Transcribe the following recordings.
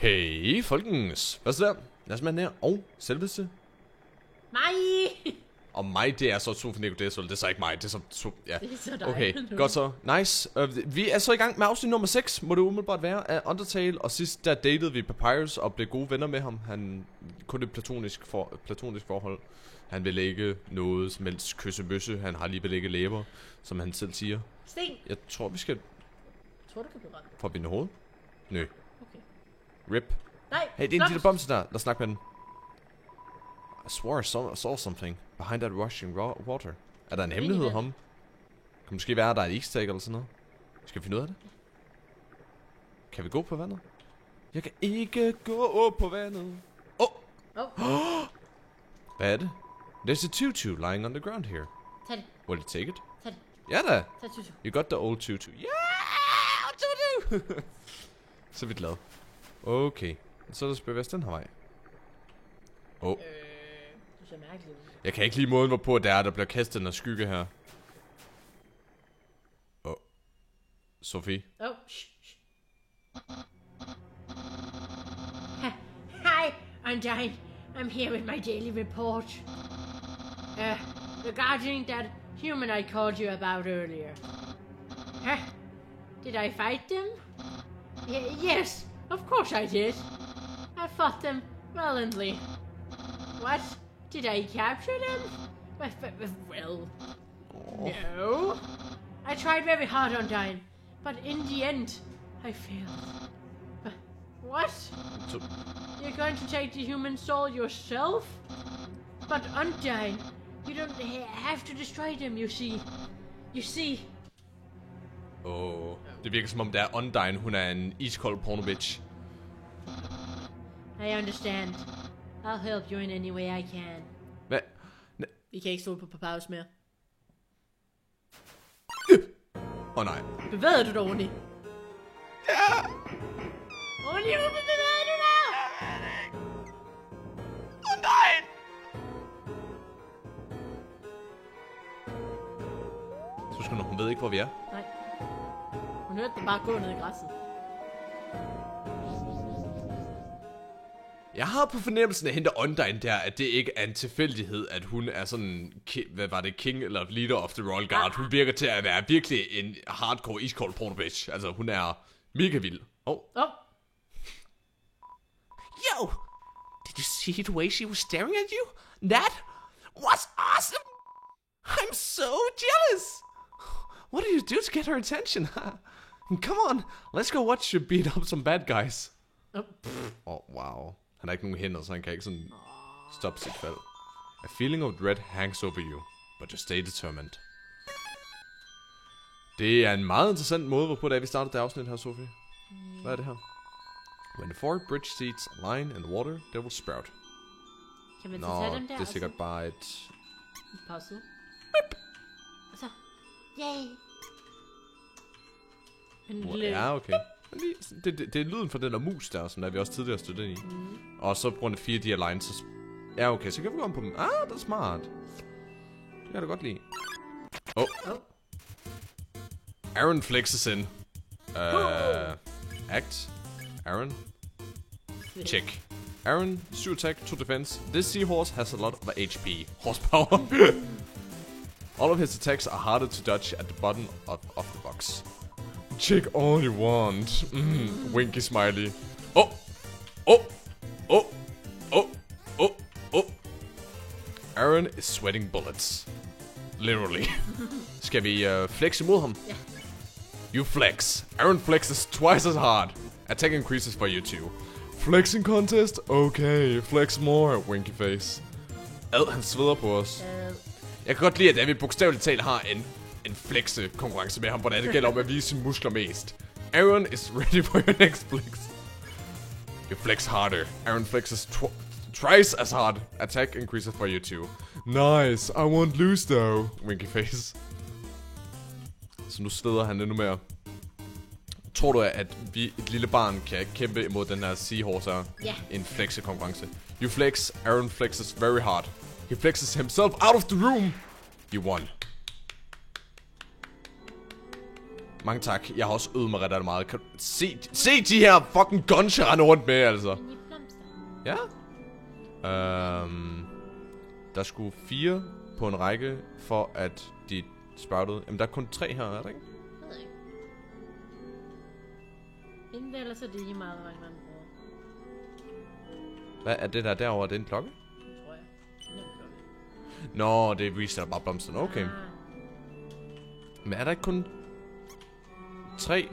Hey, folkens. Hvad så der? Lad os med her. Og selveste. Mig! Og mig, det er så Sofie Nico Desol. Det er så ikke mig. Det er så... Ja. Det er så dig. Okay, godt så. Nice. Vi er så i gang med afsnit nummer 6, må det umiddelbart være, af Undertale. Og sidst der datede vi Papyrus og blev gode venner med ham. Han kun et platonisk forhold. Han vil ikke noget som helst kysse-bøsse. Han har alligevel ikke læber, som han selv siger. Sten! Jeg tror, vi skal... Tror du kan blive ret? For at binde hovedet? Nø. Okay. Rip. Nej! Hey, det er en lille bomse der. Lad os snakke med den. I swore I saw something behind that rushing water. Er der en hemmelighed om ham? Kan måske være, at der er et easter egg eller sådan noget. Skal vi finde ud af det? Kan vi gå på vandet? Jeg kan ikke gå på vandet. Hvad er det? There's a tutu lying on the ground here. Tag det. Will you take it? Tag det. Ja da. Tag tutu. You got the old tutu. Yeah! Tutu! Så er vi glade. Okay. Så lad os bevæge os den her vej. Du ser mærkeligt ud. Jeg kan ikke lide måden, hvorpå det er, der bliver kastet en skygge her. Sofie? Shh. Hi, Undyne. I'm here with my daily report. Regarding that human I called you about earlier. Did I fight them? Yes, of course I did. I fought them valiantly. What? Did I capture them? Well, no. I tried very hard, Undyne, but in the end, I failed. What? You're going to take the human soul yourself? But Undyne, you don't have to destroy them, you see. You see. Det virker som om der er Undyne, hun er en iskold porno-bitch. I understand. I'll help you in any way I can. Hvad? Vi kan ikke stole på Papyrus mere. Nej. Bevæger du dig, Oni? Ja! Oni, hvorfor bevæger du dig? Undyne! Husk nu, hun ved ikke, hvor vi er. Nej. Hun hørte det bare gå ned i græsset. Jeg har på fornemmelsen af hende Undyne der, at det ikke er en tilfældighed, at hun er sådan, hvad var det, king eller leader of the Royal Guard. Hun virker til at være virkelig en hardcore iskold porno bitch. Altså, hun er mega vild. Yo, did you see the way she was staring at you? That was awesome. I'm so jealous. What do you do to get her attention? Come on, let's go watch you beat up some bad guys. Wow. Han har ikke nogen hænder, så han kan ikke sådan stoppe sit fald. A feeling of dread hangs over you, but you stay determined. Det er en meget interessant måde, hvorpå det er, vi starter det afsnit her, Sofie. Hvad er det her? When the 4 bridge seeds line in the water, they will sprout. Kan man tage dem der? Det er sikkert bare et... puzzle. Og så... Yay! Ja, okay. Det er lyden fra den der mus der, som der vi også tidligere støttede i. Og så på grund af 4 de alliances. Ja, okay, så kan vi gå om på dem. Det er smart. Det kan jeg da godt lide. Aaron flexes in. Act. Aaron. Check. Aaron, 7 attack, 2 defense. This seahorse has a lot of HP. Horsepower. All of his attacks are harder to dodge at the bottom of the box. Check all you want. Winky smiley. Aaron is sweating bullets. Literally. Skal vi flex imod ham? Ja. You flex. Aaron flexes twice as hard. Attack increases for you too. Flexing contest? Okay, flex more, winky face. Han sveder på os. Jeg kan godt lide, at vi bogstaveligt talt har en flexe-konkurrence med ham, hvor det gælder om at vise sine muskler mest. Aaron is ready for your next flex. You flex harder. Aaron flexes twice as hard. Attack increases for you too. Nice, I won't lose though, winky face. Så nu sveder han endnu mere. Tror du, at et lille barn kan kæmpe imod den her seahorse her? Ja. En flexe-konkurrence. You flex, Aaron flexes very hard. He flexes himself out of the room. You won. Mange tak. Jeg har også øvet mig ret meget. Kan du se de her fucking guns, jeg render rundt med, altså. Men i blomster. Ja. Der skulle 4 på en række, for at de sprouted. Jamen, der er kun 3 her, er der ikke? Jeg ved ikke. Inden det, ellers er det lige meget, hvad man bruger. Hvad er det der derovre? Er det en klokke? Det tror jeg. Det er en klokke. Nå, det viser bare blomsterne. Okay. Ah, Men er der ikke kun 3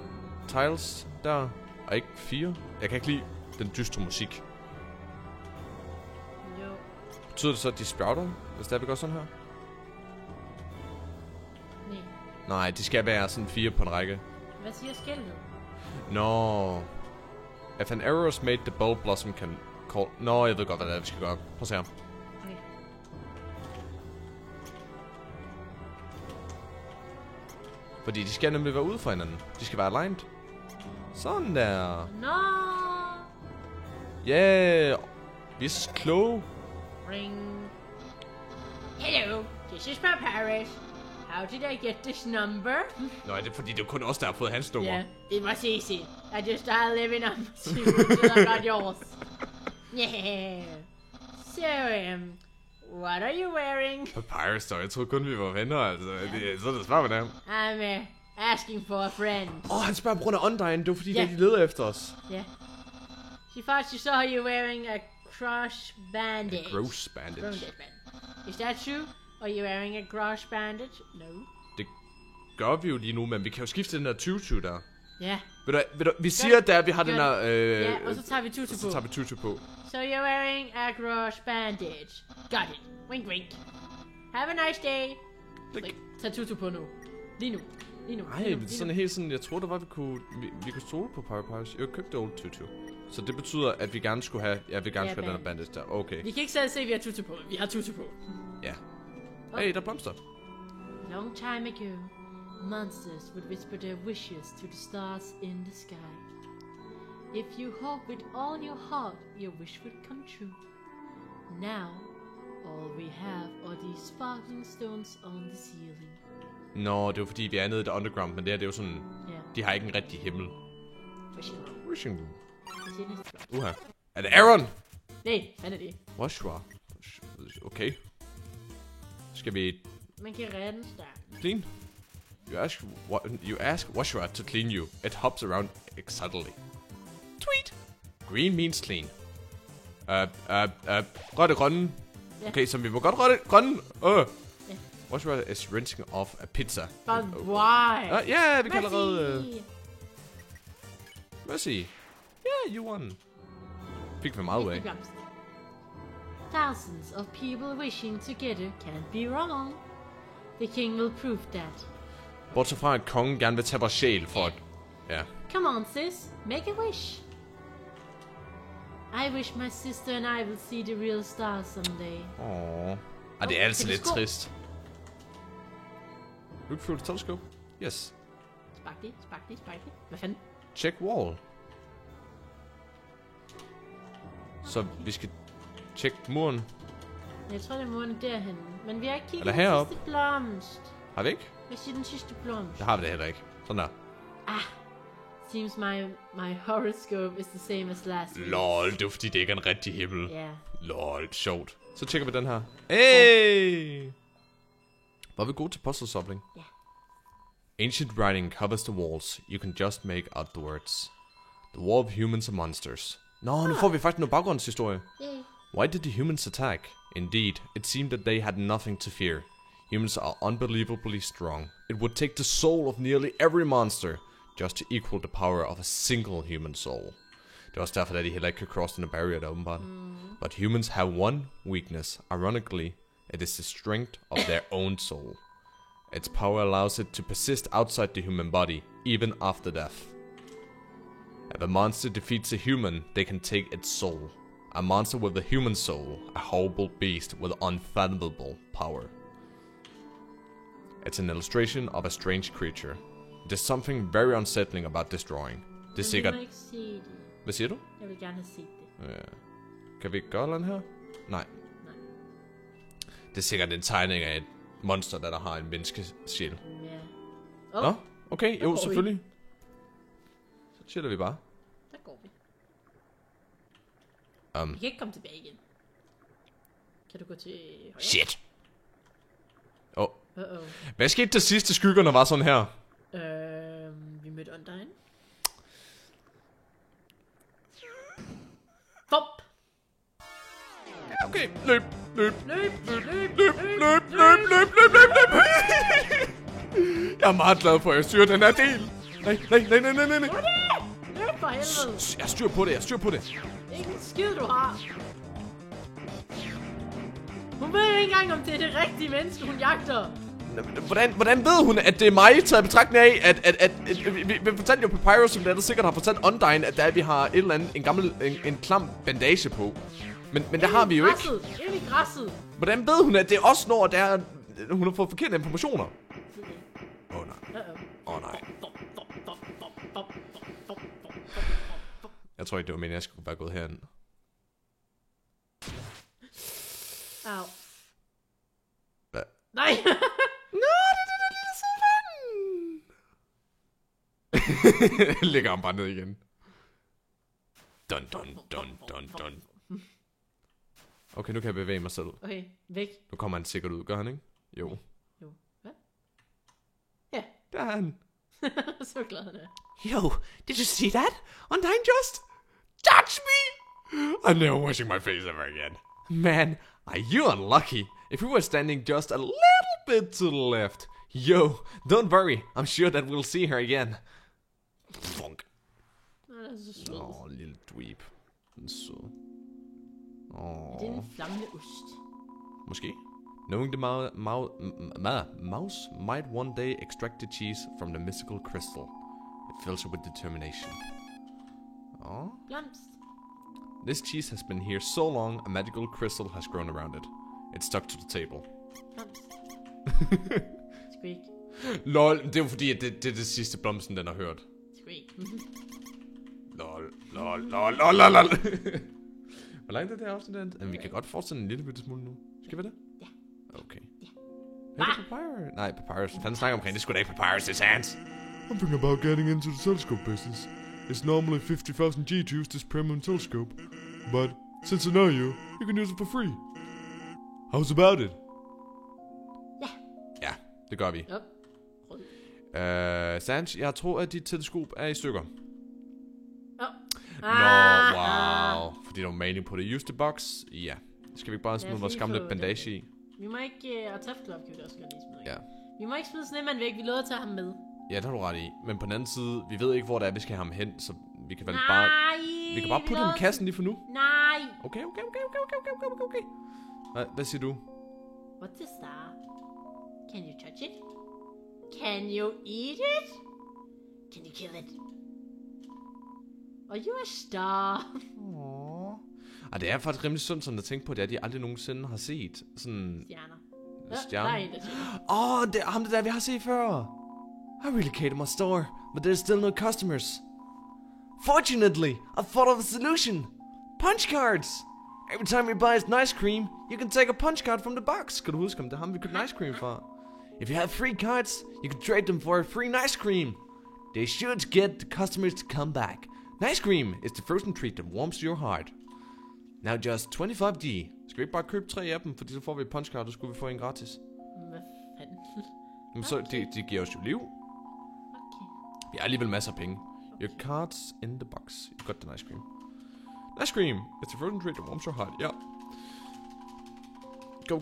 tiles der, og ikke 4? Jeg kan ikke lide den dystre musik. jo. Betyder det så, at de sprouter, hvis det går sådan her? Nej. Nej, de skal være sådan 4 på en række. Hvad siger skældet? Nå. If an arrow is made, the bulb blossom can call... Nå, jeg ved godt, hvad det er, vi skal gøre. Prøv at se her. Okay. Fordi de skal nemlig være ude for hinanden. De skal være aligned. Sådan der. No! Yeah. Vi er så kloge. Ring. Hello, this is Paris. How did I get this number? Nå, er det fordi, det er kun os, der har fået hans nummer? Yeah, it was easy. I just dialed living on until I got yours. Yeah. So, what are you wearing? Papyrus, dog. Jeg troede kun, vi var venner, altså. Så er det spørger, hvad det er. I'm asking for a friend. Han spørger på grund af Undyne. Det var fordi, Ja. de leder efter os. Yeah. She thought she saw you wearing a cross bandage. Gross bandage. Bandage. Is that true? Are you wearing a cross bandage? No. Det gør vi jo lige nu, men vi kan jo skifte den der tutu der. Yeah. Ved du, vi siger, at vi har den der... Ja, og så tager vi tutu på. Så tager vi tutu på. So you're wearing a cross bandage. Got it. Wink wink. Have a nice day. Tag tutu på nu. Lige nu. Nej, sådan helt sådan, jeg troede, vi kunne stole på Papyrus. Jeg købte old tutu. Så det betyder, at vi gerne skulle have... Ja, vi gerne skulle have den der bandage der. Okay. Vi kan ikke selv se, at vi har tutu på. Vi har tutu på. Ja. Hey, der er blomster. Long time ago, monsters would whisper their wishes to the stars in the sky. If you hope with all your heart, your wish would come true. Now, all we have are these sparkling stones on the ceiling. Nå, det er jo fordi, vi er nede i det underground, men det her, det er jo sådan... Ja. De har ikke en rigtig himmel. Wishing room. Hvad siger næste blok? Uha. Er det Aaron? Nej, hvad er det? Joshua. Okay. Skal vi Man kan redde starten. clean? You ask Joshua to clean you. It hops around excitedly. Tweet. Green means clean. Røde grønne. Ja. Okay, så vi må godt røde grønne. Ja. Joshua is rinsing off a pizza. But why? Ja, vi kan allerede... Mercy. Mercy. Yeah, you won. Fik vi meget ud af. Thousands of people wishing together can't be wrong. The king will prove that. Bortset fra, at kongen gerne vil tage vores sjæl for at... Ja. Come on, sis. Make a wish. I wish my sister and I will see the real stars someday. Åh. Det er altså lidt teleskop. trist. Look through the telescope. Yes. Sparkly. Hvad fanden? Check wall. Så vi skal tjekke muren. Jeg tror, det er muren derhen. Men vi har ikke kigget Eller på den herop. sidste blomst. Har vi ikke? Hvad siger den sidste blomst? Det har vi det heller ikke. Sådan der. Seems my horoscope is the same as last week. Lol, det er fordi, det ikke er en rigtig himmel. Ja. Lol, sjovt. Så tjekker vi den her. Hey! Var vi gode til puzzle-solving? Ja. Ancient writing covers the walls. You can just make out the words. The war of humans and monsters. Nå, nu får vi faktisk noget baggrundshistorie. Yay. Why did the humans attack? Indeed, it seemed that they had nothing to fear. Humans are unbelievably strong. It would take the soul of nearly every monster just to equal the power of a single human soul. Det er også derfor, at de heller ikke kan cross den barrier der åbenbart. But humans have one weakness. Ironically, it is the strength of their own soul. Its power allows it to persist outside the human body, even after death. If a monster defeats a human, they can take its soul. A monster with a human soul, a horrible beast with unfathomable power. It's an illustration of a strange creature. There's something very unsettling about this drawing. Det er sikkert... Jeg vil ikke se det. Hvad siger du? Jeg vil gerne have set det. Ja. Kan vi ikke gøre den her? Nej. Nej. Det er sikkert en tegning af et monster, der har en menneskesjæl. Ja. Nå? Okay, jo, selvfølgelig. Så chiller vi bare. Der går vi. Vi kan ikke komme tilbage igen. Kan du gå til højre? Shit. Hvad skete der sidst, skyggerne var sådan her? Vi mødte Undyne. Fop! Okay, løb. Jeg er meget glad for, at jeg styrer den her del. Nej. Løb for helvede! Jeg styrer på det. Ikke en skid, du har. Hun ved ikke engang, om det er det rigtige menneske, hun jagter. Hvordan ved hun, at det er mig, taget i betragtning af, at vi fortalte jo Papyrus, som der sikkert har fortalt Undyne, at vi har et eller andet, en klam bandage på. Men det har vi jo ikke. Ind i græsset. Hvordan ved hun, at det er også når der er, hun har fået forkerte informationer? Åh nej. Jeg tror ikke, det var meningen, jeg skulle bare gå herhen. Au. Hvad? Nej! Nå, det er den lille søde ven! Lægger ham bare ned igen. Dun. Okay, nu kan jeg bevæge mig selv. Okay, væk. Nu kommer han sikkert ud, gør han ikke? Jo. Hvad? Ja. Der er han. Så glad han er. Yo, did you see that? Undyne just touched me! I'm never washing my face ever again. Man, are you unlucky? If we were standing just a little bit to the left. Yo, don't worry. I'm sure that we'll see her again. Funk. Det er så sød. Lille dweeb. Så. Er det en flammende ost? Måske. Knowing the mouse might one day extract the cheese from the mystical crystal. It fills her with determination. Oh. Blomst. This cheese has been here so long, a magical crystal has grown around it. It's stuck to the table. Blomst. Squeak. Lol, det er jo fordi, at det er det sidste blomsten, den har hørt. Squeak. Lol. Hvor langt er det afsnit? Men vi kan godt fortsætte en lille bitte smule nu. Skal vi det? Ja. Okay. Er det Papyrus? Nej, Papyrus. Hvad fanden snakker omkring? Det skulle da ikke Papyrus, det er Sans. I'm thinking about getting into the telescope business. It's normally 50,000 G to use this premium telescope. But since I know you can use it for free. How's about it? Ja. Ja, det gør vi. Sans, jeg tror, at dit teleskop er i stykker. Wow. Fordi der var maling på det. Use the box. Ja. Skal vi ikke bare smide vores gamle bandage i? Vi må ikke... Og Teftlop kan vi også godt lige smide. Ja. Vi må ikke smide Snemand væk. Vi lovede at tage ham med. Ja, det har du ret i. Men på den anden side, vi ved ikke, hvor det er, vi skal have ham hen. Så vi kan vel bare... Vi kan bare putte ham i kassen lige for nu. Nej. Okay. Hvad siger du? What's a star? Can you touch it? Can you eat it? Can you kill it? Are you a star? Og det er faktisk rimelig sundt sådan at tænke på, det at de aldrig nogensinde har set sådan... Stjerner. Det er ham det der, vi har set før. I really cater my store, but there's still no customers. Fortunately, I thought of a solution. Punch cards. Every time you buy an ice cream, you can take a punch card from the box. Skal du huske, om det er ham, vi købte ice cream for? If you have free cards, you can trade them for a free ice cream. They should get the customers to come back. Ice cream is the frozen treat that warms your heart. Now just 25G. Skal vi ikke bare købe 3 af dem, fordi så får vi et punchcard, og så skulle vi få en gratis. Hvad fanden? Men så de giver os jo liv. Okay. Vi har alligevel masser af penge. Your cards in the box. You got the ice cream. Ice cream. It's a frozen treat that warms your heart. Ja. Go.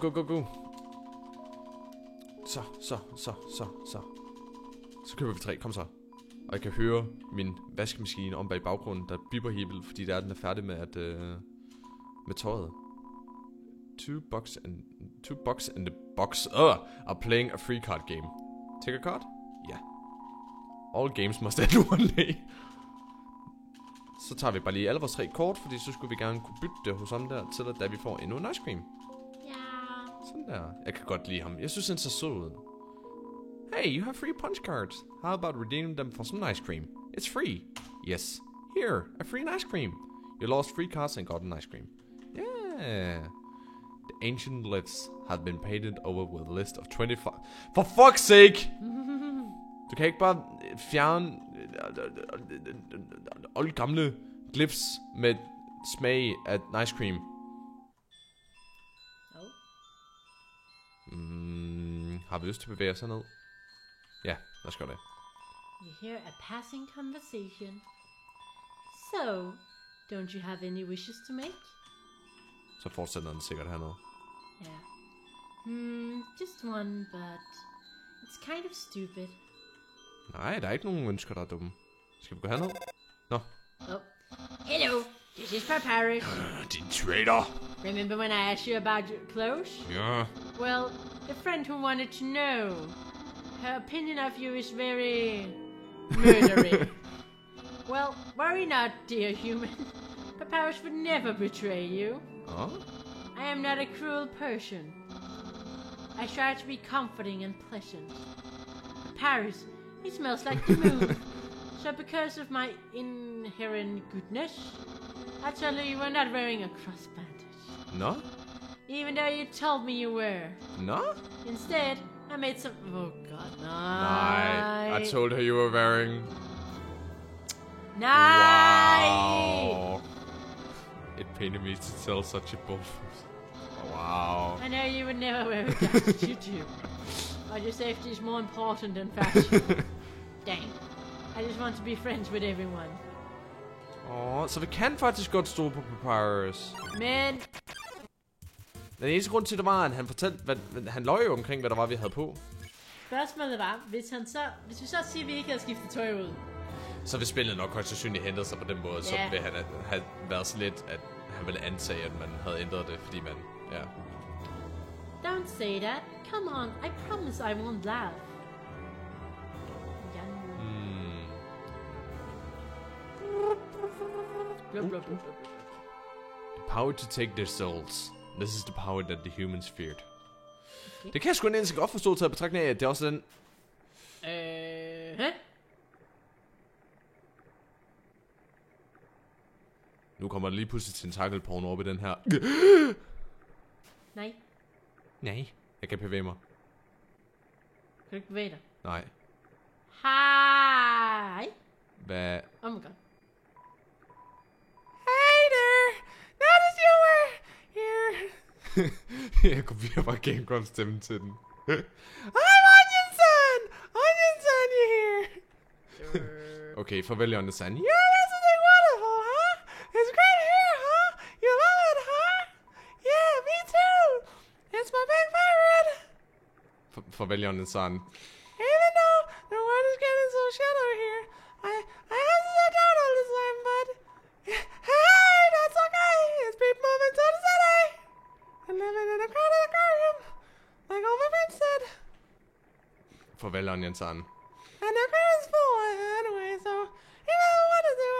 Så køber vi 3. Kom så. Og jeg kan høre min vaskemaskine om bag baggrunden, der bipper helt vildt, fordi den er færdig med at med tøjet. Two bucks in the box are playing a free card game. Take a card? Ja. All games must end one day. Så tager vi bare lige alle vores 3 kort, fordi så skulle vi gerne kunne bytte det hos ham der, til at vi får endnu en ice cream. Ja. Sådan der. Jeg kan godt lide ham. Jeg synes, han ser sød ud. Hey, you have free punch cards. How about redeeming them for some ice cream? It's free. Yes. Here, a free ice cream. You lost free cards and got an ice cream. Yeah. The ancient lips have been painted over with a list of 25... For fuck's sake! Du kan ikke bare fjerne alle gamle glyphs med smag af ice cream. Har vi lyst til at bevæge os ned? Ja, lad os gøre det. You hear a passing conversation. So, don't you have any wishes to make? Så fortsætter den sikkert hernede. Yeah. Just one, but it's kind of stupid. Nej, der er ikke nogen ønsker, der er dumme. Skal vi gå herned? Nå. Oh. Hello, this is Papyrus. Din traitor! Remember when I asked you about your clothes? Ja. Well, the friend who wanted to know. Her opinion of you is very murdery. Well, worry not, dear human. Papyrus would never betray you. Oh? I am not a cruel person. I try to be comforting and pleasant. Papyrus, he smells like the moon. So because of my inherent goodness, I told you you were not wearing a cross bandage. Nå? Even though you told me you were. Nå? Instead, I made some... Oh god, no. Nej, I told her you were wearing... Nej! Wow. It pained me to tell such a bullshit. Wow. I know you would never wear a jacket, you do. But your safety is more important than fashion. Dang. I just want to be friends with everyone. Så vi kan faktisk godt stå på Papyrus. Men... Den eneste grund til det var, at han fortalte, han løj jo omkring, hvad der var, vi havde på. Spørgsmålet var, hvis vi så siger, at vi ikke havde skiftet tøj ud. Så vil spillet nok højst sandsynligt hente sig på den måde, så vil han have været så lidt, at han ville antage, at man havde ændret det, fordi man, ja. Don't say that. Come on, I promise I won't laugh. The power to take their souls. This is the power that the humans feared. Okay. Det kan jeg sgu ikke godt forstå til at betragte af, at det er også den... Nu kommer der lige pludselig tentakelporno op i den her. Nej. Nej. Jeg kan bevæge mig. Kan du ikke bevæge dig? Nej. Hej. Hvad? Oh my god. Hey there. Notice you were here. Jeg kunne virkelig bare gennem stemmen til den. I'm Onion-san. Onion-san, you here. Okay, farvel Onion-san. You're absolutely wonderful, huh? It's great here, huh? You love it, huh? Yeah, me too. It's my big favorite. Farvel Onion-san. Even though the world is getting so shallow here, I have to sit down all the time, but hey, that's okay. It's people moving to the city and living in a crowded aquarium, like all my friends said. Farvel, Onion-san. And the aquarium's full anyway, so you know what to do,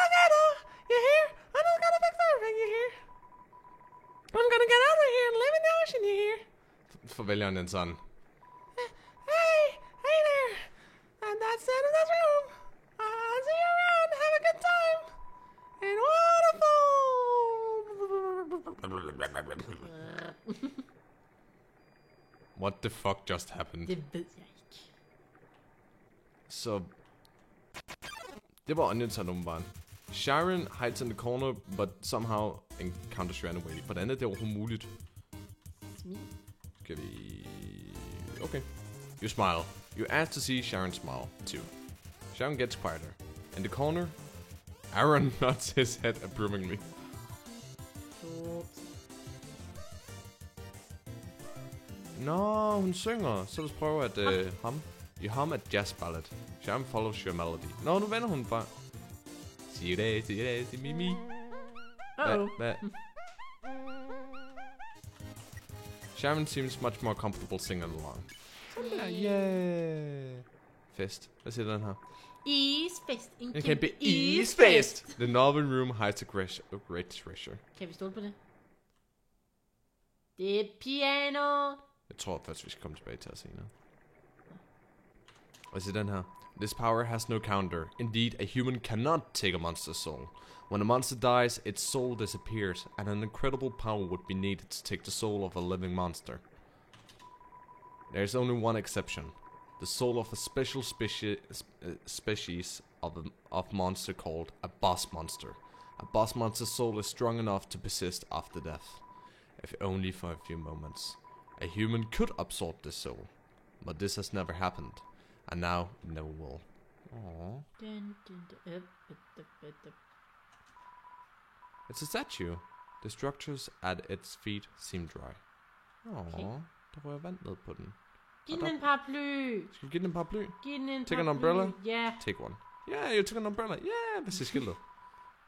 okay, though. You hear? I'm just gonna fix everything, you hear? I'm gonna get out of here and live in the ocean, you hear? Farvel, Onion-san. Hey there. And that's it in this room. I'll see you around. Have a good time. And wonderful. What the fuck just happened? Det ved jeg ikke. Så... Det var Onion-san åbenbart. Sharon hides in the corner, but somehow encounters ran away. Hvordan er det overhovedet muligt? Skal vi... Okay. You smile. You ask to see Sharon smile, too. Sharon gets quieter. In the corner, Aaron nods his head approvingly. Nå, hun synger. Så lad os prøve at hum. You hum a jazz ballad. Sharon follows your melody. Nå, nu vender hun bare. Sige det, mimi. Hvad? Sharon seems much more comfortable singing along. Yeah. Fest. Hvad siger den her? Isfest. Det kan blive isfest. The Northern Room hides a great treasure. Kan vi stole på det? Det er piano. Jeg tror først, vi skal komme tilbage til at senere. Hvad siger den her? This power has no counter. Indeed, a human cannot take a monster's soul. When a monster dies, its soul disappears, and an incredible power would be needed to take the soul of a living monster. There is only one exception. The soul of a special species of monster called a boss monster. A boss monster's soul is strong enough to persist after death, if only for a few moments. A human could absorb this soul, but this has never happened, and now never will. Aww. It's a statue. The structures at its feet seem dry. Okay. Der rører vand ned på den. Giv den en paraply. Skal vi give den en paraply? Giv den en Take an paraply. umbrella? Ja. Take one. Yeah, you took an umbrella. Yeah, this is skillet.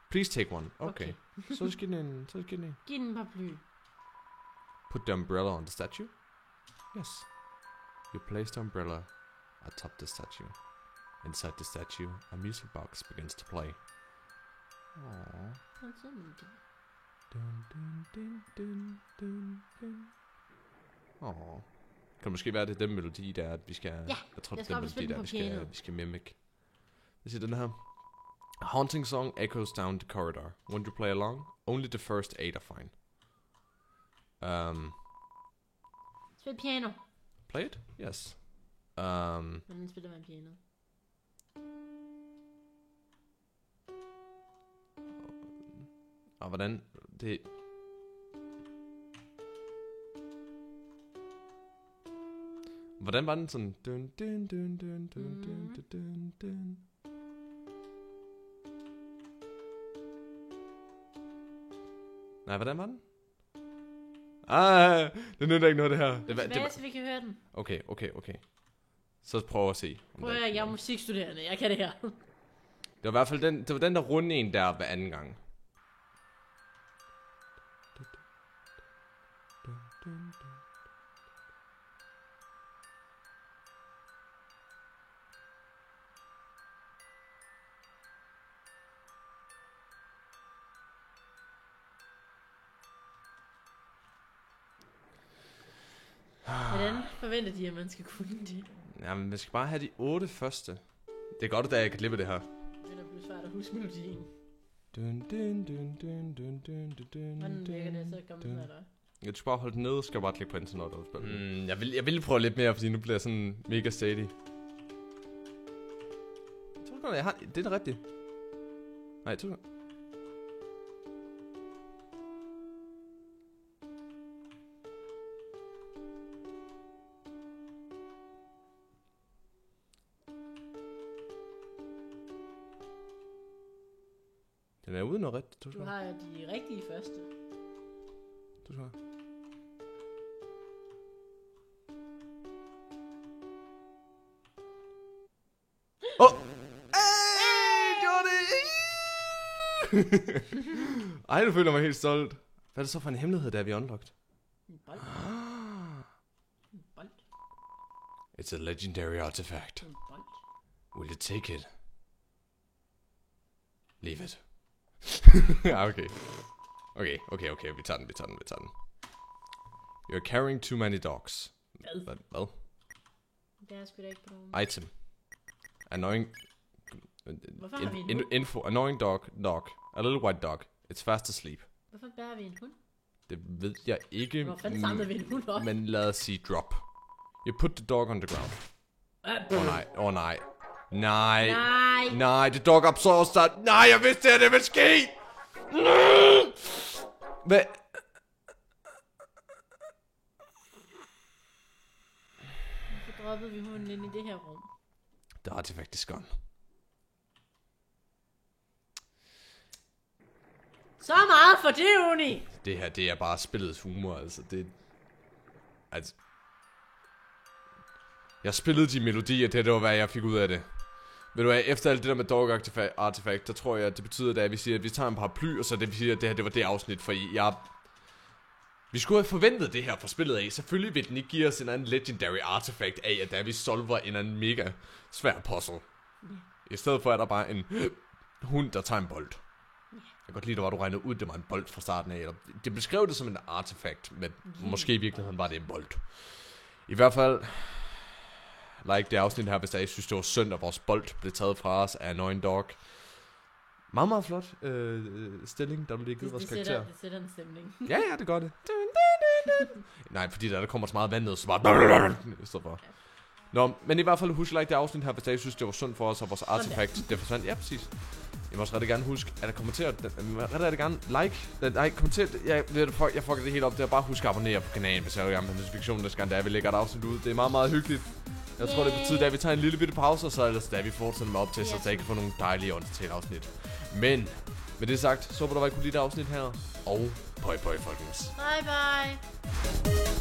Please take one. Okay. Så skal den en. Giv den en paraply. Put the umbrella on the statue? Yes. You place the umbrella atop the statue. Inside the statue, a music box begins to play. Aww. Aww. Kan det måske være, det er den melodi, der er, at vi skal... Ja, jeg tror, jeg det er skal den melodi, opspille der på vi skal mimic. Hvad siger den her? A haunting song echoes down the corridor. Won't you play along? Only the first 8 are fine. Spil piano. Play it? Yes. Hvordan spiller man piano? Og hvordan det... Hvordan var den sådan... Dun, dun, dun, dun, dun, dun, dun, dun, dun. Nej, hvordan var den? Det nytter ikke noget, det her. Tilbage, så vi kan høre den. Okay. Så prøv at se. Prøv at jeg er musikstuderende, jeg kan det her. Det var i hvert fald den, det var den der runde en der hver anden gang. Hvordan forventer de, at man skal kunne det? Jamen, man skal bare have de 8 første. Det er godt, at jeg kan klippe det her. Det bliver svært at huske melodien. Dun, dun, dun, dun, dun, dun, dun, Hvordan virker det, så kommer den her der? Jeg skal bare holde den nede, skal jeg bare klikke på enten noget, der spiller. Jeg vil prøve lidt mere, fordi nu bliver jeg sådan mega steady. Jeg tror godt, jeg har... Det er det rigtige. Nej, jeg tror... Den er uden noget rigtigt. Du har de rigtige første. Du tror. Gjorde det! Ej, nu føler jeg mig helt stolt. Hvad er det så for en hemmelighed, der vi unlocked? En bold. En bold. It's a legendary artifact. En bold. Will you take it? Leave it. Okay, vi tager den. You're carrying too many dogs. Hvad? Det er sgu da ikke på nogen. Item. Annoying... Hvorfor har vi en hund? Info. Annoying dog. A little white dog. It's fast asleep. Hvorfor bærer vi en hund? Det ved jeg ikke. Hvor fanden samler vi en hund også? Men lad os sige drop. You put the dog on the ground. Nej. Nej, the dog absorbs that. Nej, jeg vidste, at det ville ske. Hvad? Hvorfor droppede vi hunden ind i det her rum? The artifact is gone. Så meget for det, Uni! Det her, det er bare spillets humor, altså. Altså... Jeg spillede de melodier, det var hvad jeg fik ud af det. Ved du hvad, efter alt det der med dog artifact, der tror jeg, det betyder, at vi siger, at vi tager en paraply, og så det vil sige, at det her, det var det afsnit, for vi skulle have forventet det her fra spillet af. Selvfølgelig vil den ikke give os en anden legendary artifact af, at der vi solver en anden mega svær puzzle. I stedet for er der bare en hund, der tager en bold. Jeg kan godt lide, at du regnede ud, det var en bold fra starten af. Eller det beskrev det som en artifact, men måske i virkeligheden var det en bold. I hvert fald... Like det afsnit her, hvis der I synes, det var synd, at vores bold blev taget fra os af Annoying Dog. Meget, meget flot stilling, der du lige givet vores karakter. Det sætter en stemning. Ja, det gør det. Nej, fordi der kommer så meget vand ned, så bare... I stedet for. Nå, men i hvert fald husk at like det afsnit her, hvis I synes, det var sundt for os, og vores artefakt, det forsvandt. Ja, præcis. Jeg må også rigtig gerne huske, at kommentere, rigtig gerne like, kommentere, jeg fucker det helt op, det er bare husk at abonnere på kanalen, hvis jeg vil gerne have notifikationen næste gang, da vi lægger et afsnit ud. Det er meget, meget hyggeligt. Jeg tror, det betyder, at vi tager en lille bitte pause, og så ellers da vi fortsætter med op til, så jeg kan få nogle dejlige åndstale afsnit. Men med det sagt, så håber du, at I kunne lide det afsnit her, og bye folkens. Bye bye.